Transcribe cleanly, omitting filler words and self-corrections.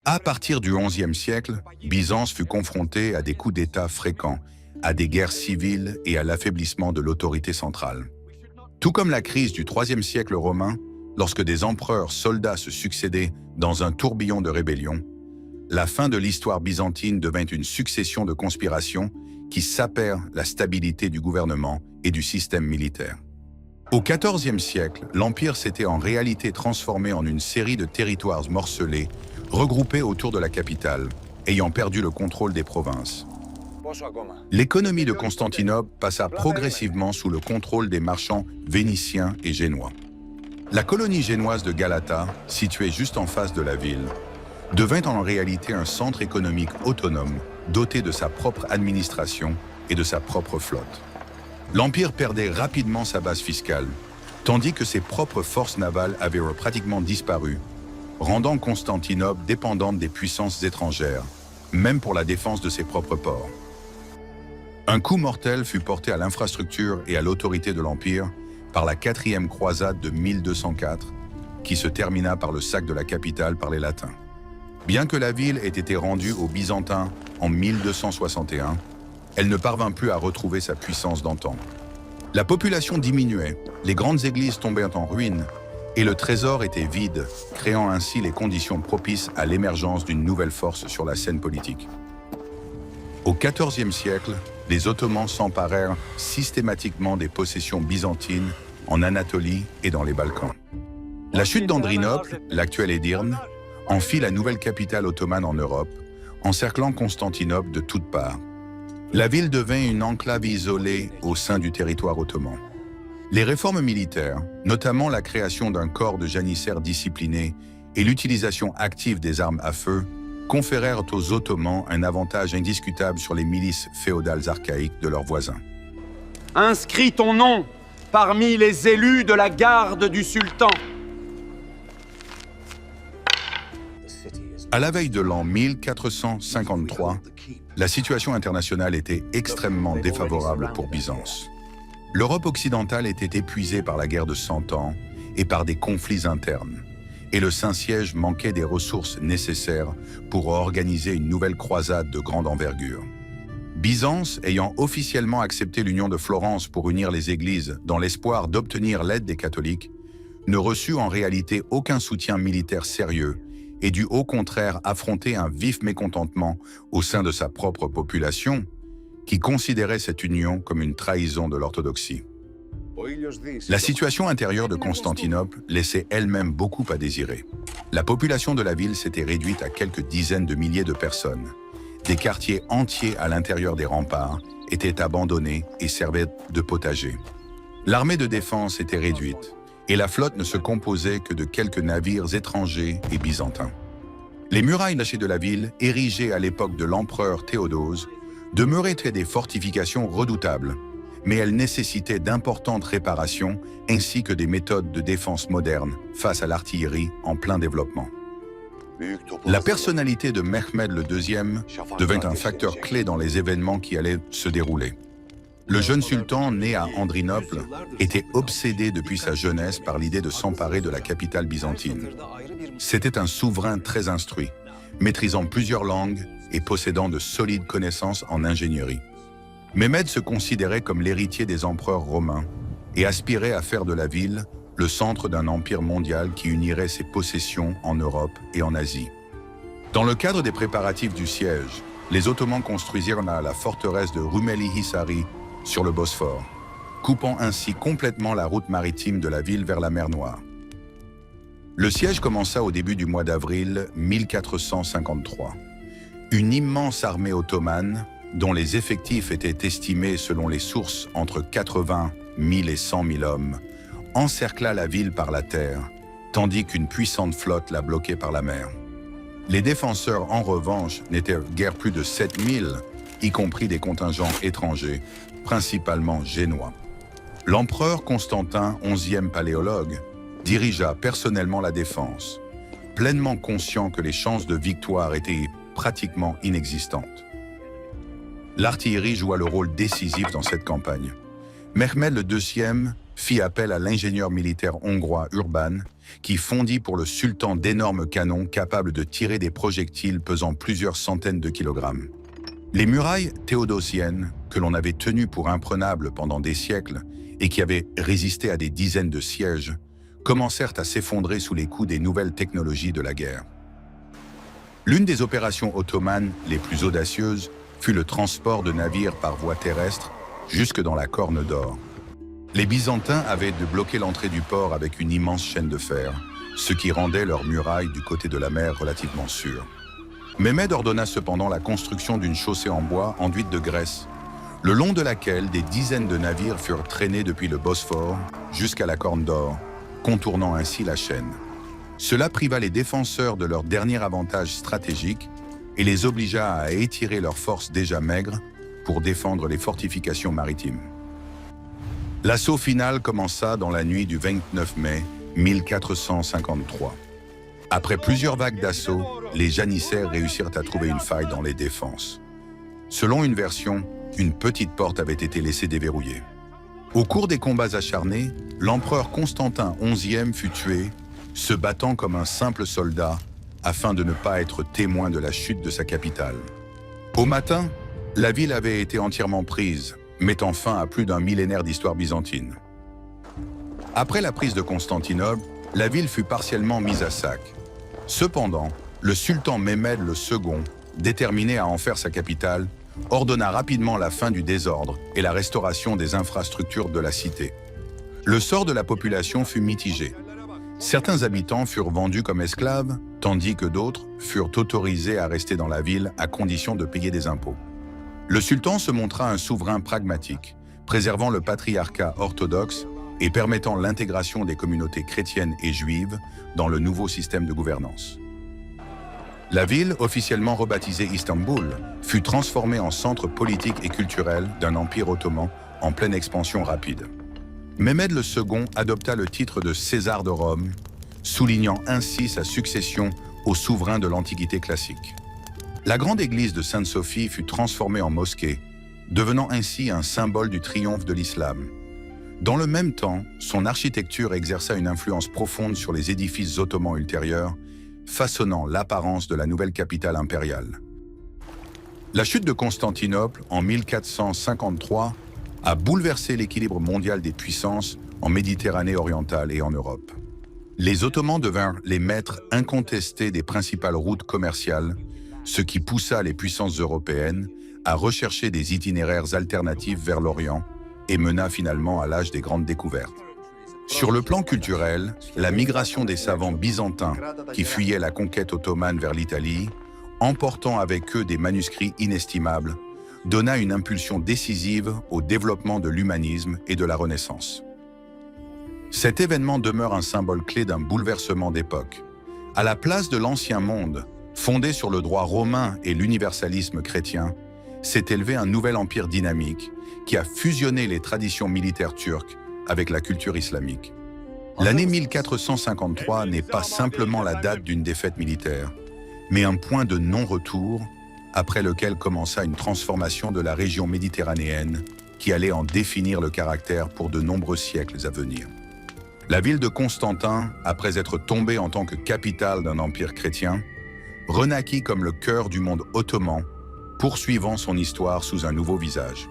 À partir du XIe siècle, Byzance fut confrontée à des coups d'État fréquents, à des guerres civiles et à l'affaiblissement de l'autorité centrale. Tout comme la crise du IIIe siècle romain, lorsque des empereurs soldats se succédaient dans un tourbillon de rébellions, la fin de l'histoire byzantine devint une succession de conspirations qui sapèrent la stabilité du gouvernement et du système militaire. Au XIVe siècle, l'Empire s'était en réalité transformé en une série de territoires morcelés, regroupés autour de la capitale, ayant perdu le contrôle des provinces. L'économie de Constantinople passa progressivement sous le contrôle des marchands vénitiens et génois. La colonie génoise de Galata, située juste en face de la ville, devint en réalité un centre économique autonome, doté de sa propre administration et de sa propre flotte. L'Empire perdait rapidement sa base fiscale, tandis que ses propres forces navales avaient pratiquement disparu, rendant Constantinople dépendante des puissances étrangères, même pour la défense de ses propres ports. Un coup mortel fut porté à l'infrastructure et à l'autorité de l'Empire par la 4e croisade de 1204, qui se termina par le sac de la capitale par les Latins. Bien que la ville ait été rendue aux Byzantins en 1261, elle ne parvint plus à retrouver sa puissance d'antan. La population diminuait, les grandes églises tombaient en ruine, et le trésor était vide, créant ainsi les conditions propices à l'émergence d'une nouvelle force sur la scène politique. Au XIVe siècle, les Ottomans s'emparèrent systématiquement des possessions byzantines en Anatolie et dans les Balkans. La chute d'Andrinople, l'actuelle Édirne, en fit la nouvelle capitale ottomane en Europe, encerclant Constantinople de toutes parts. La ville devint une enclave isolée au sein du territoire ottoman. Les réformes militaires, notamment la création d'un corps de janissaires disciplinés et l'utilisation active des armes à feu, conférèrent aux Ottomans un avantage indiscutable sur les milices féodales archaïques de leurs voisins. Inscris ton nom parmi les élus de la garde du sultan. À la veille de l'an 1453, la situation internationale était extrêmement défavorable pour Byzance. L'Europe occidentale était épuisée par la guerre de 100 ans et par des conflits internes, et le Saint-Siège manquait des ressources nécessaires pour organiser une nouvelle croisade de grande envergure. Byzance, ayant officiellement accepté l'union de Florence pour unir les églises dans l'espoir d'obtenir l'aide des catholiques, ne reçut en réalité aucun soutien militaire sérieux et dut au contraire affronter un vif mécontentement au sein de sa propre population, qui considérait cette union comme une trahison de l'orthodoxie. La situation intérieure de Constantinople laissait elle-même beaucoup à désirer. La population de la ville s'était réduite à quelques dizaines de milliers de personnes. Des quartiers entiers à l'intérieur des remparts étaient abandonnés et servaient de potager. L'armée de défense était réduite, et la flotte ne se composait que de quelques navires étrangers et byzantins. Les murailles lâchées de la ville, érigées à l'époque de l'empereur Théodose, demeuraient des fortifications redoutables, mais elles nécessitaient d'importantes réparations ainsi que des méthodes de défense modernes face à l'artillerie en plein développement. La personnalité de Mehmed II devint un facteur clé dans les événements qui allaient se dérouler. Le jeune sultan, né à Andrinople, était obsédé depuis sa jeunesse par l'idée de s'emparer de la capitale byzantine. C'était un souverain très instruit, maîtrisant plusieurs langues et possédant de solides connaissances en ingénierie. Mehmed se considérait comme l'héritier des empereurs romains et aspirait à faire de la ville le centre d'un empire mondial qui unirait ses possessions en Europe et en Asie. Dans le cadre des préparatifs du siège, les Ottomans construisirent la forteresse de Rumeli-Hisari sur le Bosphore, coupant ainsi complètement la route maritime de la ville vers la mer Noire. Le siège commença au début du mois d'avril 1453. Une immense armée ottomane, dont les effectifs étaient estimés selon les sources entre 80 000 et 100 000 hommes, encercla la ville par la terre, tandis qu'une puissante flotte la bloquait par la mer. Les défenseurs, en revanche, n'étaient guère plus de 7 000, y compris des contingents étrangers, principalement génois. L'empereur Constantin, 11e paléologue, dirigea personnellement la défense, pleinement conscient que les chances de victoire étaient pratiquement inexistantes. L'artillerie joua le rôle décisif dans cette campagne. Mehmed II fit appel à l'ingénieur militaire hongrois Urban, qui fondit pour le sultan d'énormes canons capables de tirer des projectiles pesant plusieurs centaines de kilogrammes. Les murailles théodosiennes, que l'on avait tenues pour imprenables pendant des siècles et qui avaient résisté à des dizaines de sièges, commencèrent à s'effondrer sous les coups des nouvelles technologies de la guerre. L'une des opérations ottomanes les plus audacieuses fut le transport de navires par voie terrestre jusque dans la Corne d'Or. Les Byzantins avaient de bloquer l'entrée du port avec une immense chaîne de fer, ce qui rendait leurs murailles du côté de la mer relativement sûres. Mehmed ordonna cependant la construction d'une chaussée en bois enduite de graisse, le long de laquelle des dizaines de navires furent traînés depuis le Bosphore jusqu'à la Corne d'Or, contournant ainsi la chaîne. Cela priva les défenseurs de leur dernier avantage stratégique et les obligea à étirer leurs forces déjà maigres pour défendre les fortifications maritimes. L'assaut final commença dans la nuit du 29 mai 1453. Après plusieurs vagues d'assaut, les janissaires réussirent à trouver une faille dans les défenses. Selon une version, une petite porte avait été laissée déverrouillée. Au cours des combats acharnés, l'empereur Constantin XIe fut tué, se battant comme un simple soldat afin de ne pas être témoin de la chute de sa capitale. Au matin, la ville avait été entièrement prise, mettant fin à plus d'un millénaire d'histoire byzantine. Après la prise de Constantinople, la ville fut partiellement mise à sac. Cependant, le sultan Mehmed II, déterminé à en faire sa capitale, ordonna rapidement la fin du désordre et la restauration des infrastructures de la cité. Le sort de la population fut mitigé. Certains habitants furent vendus comme esclaves, tandis que d'autres furent autorisés à rester dans la ville à condition de payer des impôts. Le sultan se montra un souverain pragmatique, préservant le patriarcat orthodoxe et permettant l'intégration des communautés chrétiennes et juives dans le nouveau système de gouvernance. La ville, officiellement rebaptisée Istanbul, fut transformée en centre politique et culturel d'un empire ottoman en pleine expansion rapide. Mehmed II adopta le titre de César de Rome, soulignant ainsi sa succession au souverain de l'Antiquité classique. La grande église de Sainte-Sophie fut transformée en mosquée, devenant ainsi un symbole du triomphe de l'islam. Dans le même temps, son architecture exerça une influence profonde sur les édifices ottomans ultérieurs, façonnant l'apparence de la nouvelle capitale impériale. La chute de Constantinople en 1453 a bouleversé l'équilibre mondial des puissances en Méditerranée orientale et en Europe. Les Ottomans devinrent les maîtres incontestés des principales routes commerciales, ce qui poussa les puissances européennes à rechercher des itinéraires alternatifs vers l'Orient et mena finalement à l'âge des grandes découvertes. Sur le plan culturel, la migration des savants byzantins qui fuyaient la conquête ottomane vers l'Italie, emportant avec eux des manuscrits inestimables, donna une impulsion décisive au développement de l'humanisme et de la Renaissance. Cet événement demeure un symbole clé d'un bouleversement d'époque. À la place de l'Ancien Monde, fondé sur le droit romain et l'universalisme chrétien, s'est élevé un nouvel empire dynamique qui a fusionné les traditions militaires turques avec la culture islamique. L'année 1453 n'est pas simplement la date d'une défaite militaire, mais un point de non-retour après lequel commença une transformation de la région méditerranéenne qui allait en définir le caractère pour de nombreux siècles à venir. La ville de Constantin, après être tombée en tant que capitale d'un empire chrétien, renaquit comme le cœur du monde ottoman, poursuivant son histoire sous un nouveau visage.